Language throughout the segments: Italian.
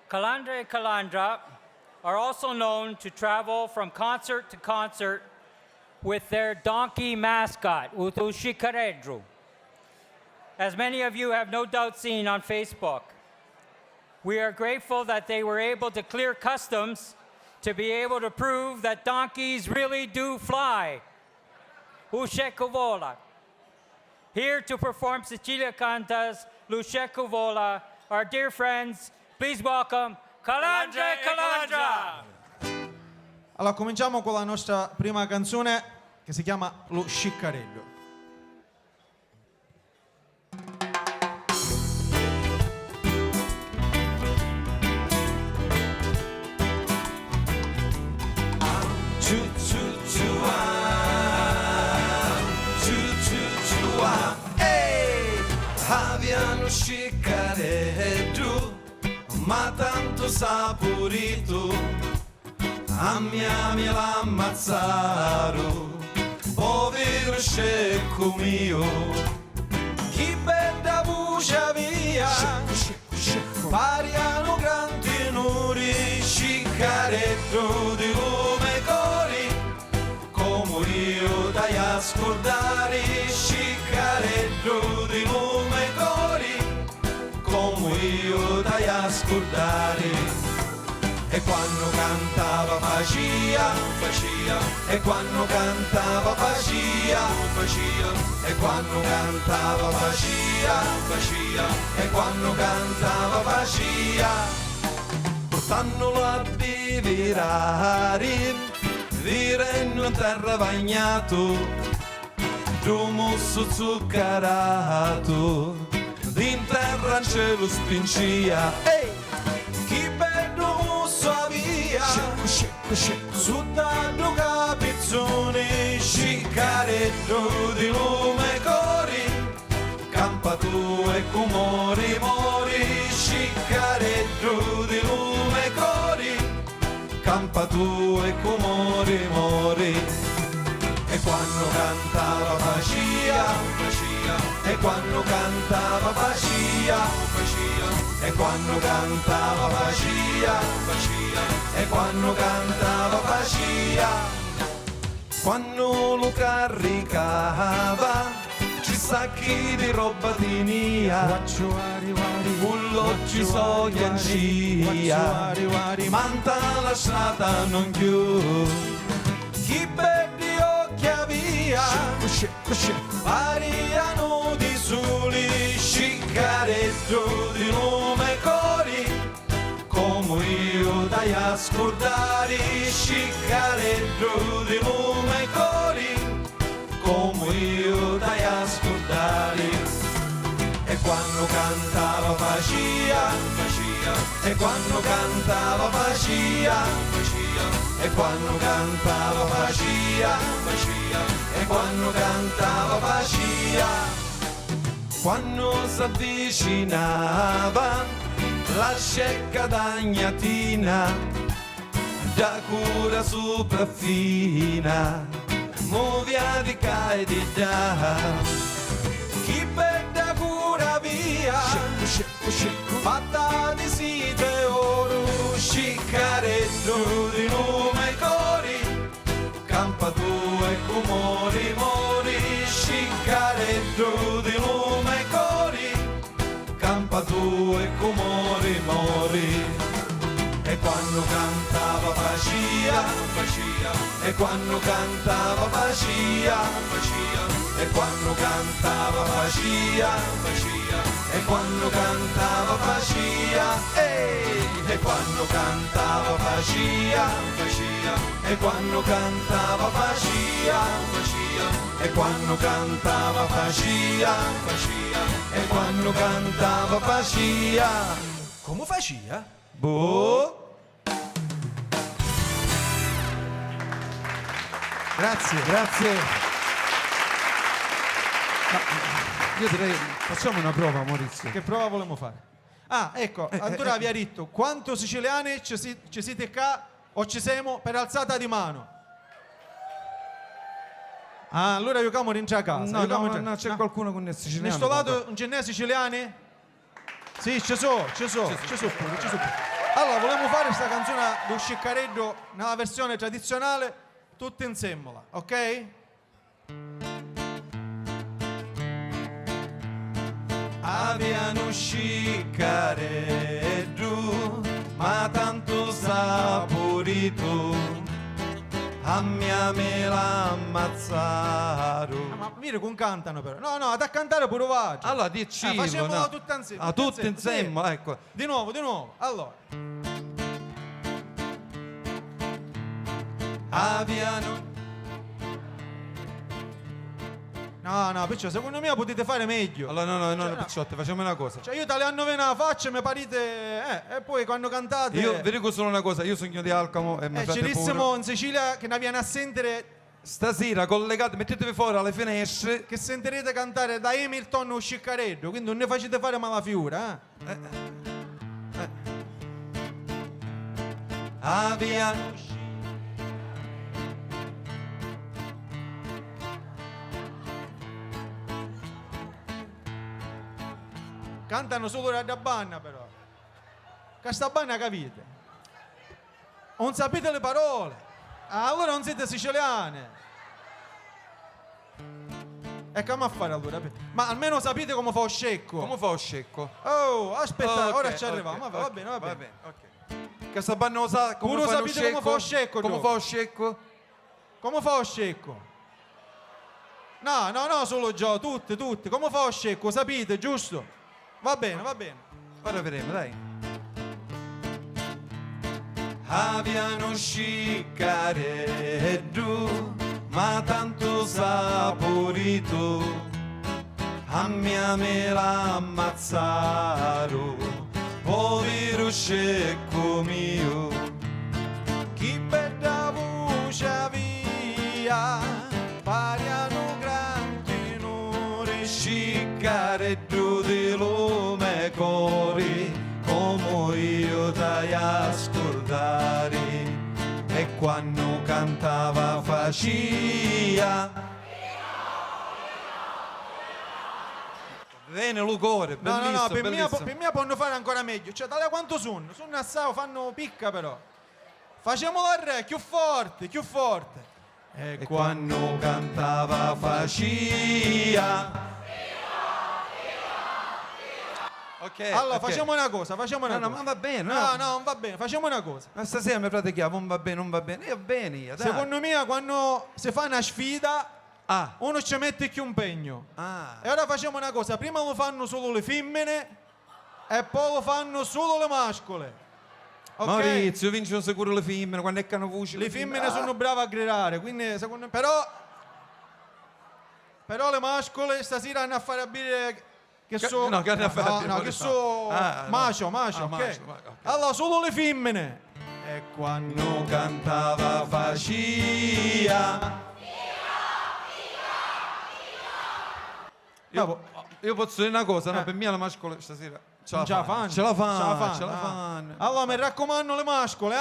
Calandra and Calandra are also known to travel from concert to concert with their donkey mascot, Utu Shikaredru. As many of you have no doubt seen on Facebook, we are grateful that they were able to clear customs to be able to prove that donkeys really do fly. Usceku Vola. Here to perform Sicilia Canta's Lusceku Vola, our dear friends, please welcome Calandra e Calandra! Allora, cominciamo con la nostra prima canzone che si chiama Lo Sciccarello. Aviano sciccareddu, ma tanto saporito, a mia l'ammazzarono, povero scecco mio, chi bella voce via, pariano gran tenori, sciccareddu di lume cori, come io dai a scordare, sciccareddu di lume cori, come io dai a scordare. E quando cantava facia, e quando cantava facia, e quando cantava facia, e quando cantava facia, portandolo a bivirare, virendo in terra bagnato, rumusso zuccherato, in terra in cielo spincia, chi bello musso via, suddando capizzoni, sciccareddu di lume cori, campa tu e cumori mori, sciccareddu di lume cori, campa tu e cumori mori. E quando cantava facia, e quando cantava facia, e quando cantava facia, e quando cantava facia, quando lo caricava, ci sacchi di roba tinia, bullo ci so ghiancia, manta lasciata non più, chi belli occhi via, pariano di soli, sciccareddu di lume cori, come io dai a scordare, sciccareddu di lume cori, come io dai a scordare. E quando cantava facia, e quando cantava facia, e quando cantava facia, e quando cantava facia, quando s'avvicinava la scecca d'agnatina, da cura sopraffina, movia di ca e di là, chi bella cura via, fatta di site oro, sciccareddu di lume cori, campa tu e cumori mori, sciccareddu di lume cori, campa tu e cumori mori. E quando cantava facia, e quando cantava facia, e quando cantava facia, e quando cantava facia, e quando cantava facia, e quando cantava facia, e quando cantava facia, e quando cantava facia, Come facia? boh. Grazie. Ma io direi, facciamo una prova, Maurizio. Che prova volevamo fare? Ah, ecco, allora vi ha detto, quanto siciliani ci siete qua o ci siamo per alzata di mano? Ah, allora io camo rientra a casa. No, c'è qualcuno con il siciliano. In sto lato non ce n'è siciliani? Sì, ci sono pure. Allora, volevamo fare questa canzone di Sciccareddo nella versione tradizionale, tutti insieme, ok? Abbiano Sciccareddo, ma tanto saporito, a mia me l'ha ammazzato. Ma mire come cantano però. No, no, da cantare pure vai. Allora, dici, facciamolo no. tutti insieme. Ah, tutti insieme, sì. ecco. Di nuovo. Allora. Abbiano. No, perciò secondo me potete fare meglio. Allora, no, Cioè, picciotti, facciamo una cosa. Cioè io te le hanno venuto la faccia, mi parite. E poi quando cantate. Io vi dico solo una cosa, io sono di Alcamo e mi ci fate pure. dissimo in Sicilia che ne viene a sentire. Stasera collegate, mettetevi fuori alle finestre. Che sentirete cantare da Hamilton o Sciccareddo, quindi non ne facete fare malafiura, Abbiano. Cantano solo la banna però. Che sta banna capite? Non sapete le parole. Allora non siete siciliane. E come a fare allora? Ma almeno sapete come fa lo scecco. Come fa lo scecco? Oh, aspetta, Ok, ora ci arriviamo. ok, Va bene. ok. Che sta banna lo sa come Pure fa lo sapete come fa lo scecco, Come tu? fa lo scecco? Come fa lo scecco? No, solo Gio, tutti. Come fa lo scecco? Sapete, giusto? Va bene. Ora vedremo, dai. Abbiano Sciccareddo, ma tanto saporito, a mia me l'ha ammazzato, povero scecco mio. Chi bella voce via, pariano grandi onore. Sciccareddo dello me cori, come io dai ascoltare, e quando cantava facia bene Lucore, bellissimo, No, per bellissimo. me possono fare ancora meglio. Cioè, tale quanto sono assai, fanno picca però. Facciamolo al re, più forte. E quando cantava facia. Ok. Allora, ok. facciamo una cosa. No, ma va bene, No, non va bene, facciamo una cosa. Ma stasera mi pratichiamo, non va bene. Io bene, io, dai. Secondo me, quando si fa una sfida, Ah. uno ci mette più impegno. Ah. E ora facciamo una cosa: prima lo fanno solo le femmine e poi lo fanno solo le mascole. Ok? Maurizio, vincono sicuro le femmine quando eccano voci. Le femmine sono brave a gridare, quindi secondo me. Però le mascole stasera hanno a fare a bere che so. no, che hanno a fare a bere, no, che so. Macio, ok. ok. Allora, solo le femmine. E quando. Non cantava facia. Io posso dire una cosa, no? Per me la mascola stasera ce la fanno. Ce la fanno. Allora, mi raccomando le mascole,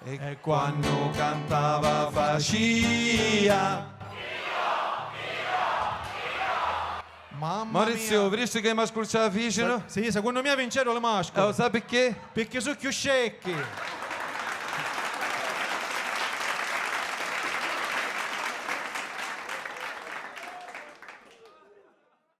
E quando cantava facia. Mamma Maurizio, mia. visto che i mascoli ce la fecero? Sì, secondo me vincero le mascole. Sai perché? Perché sono più scecchi.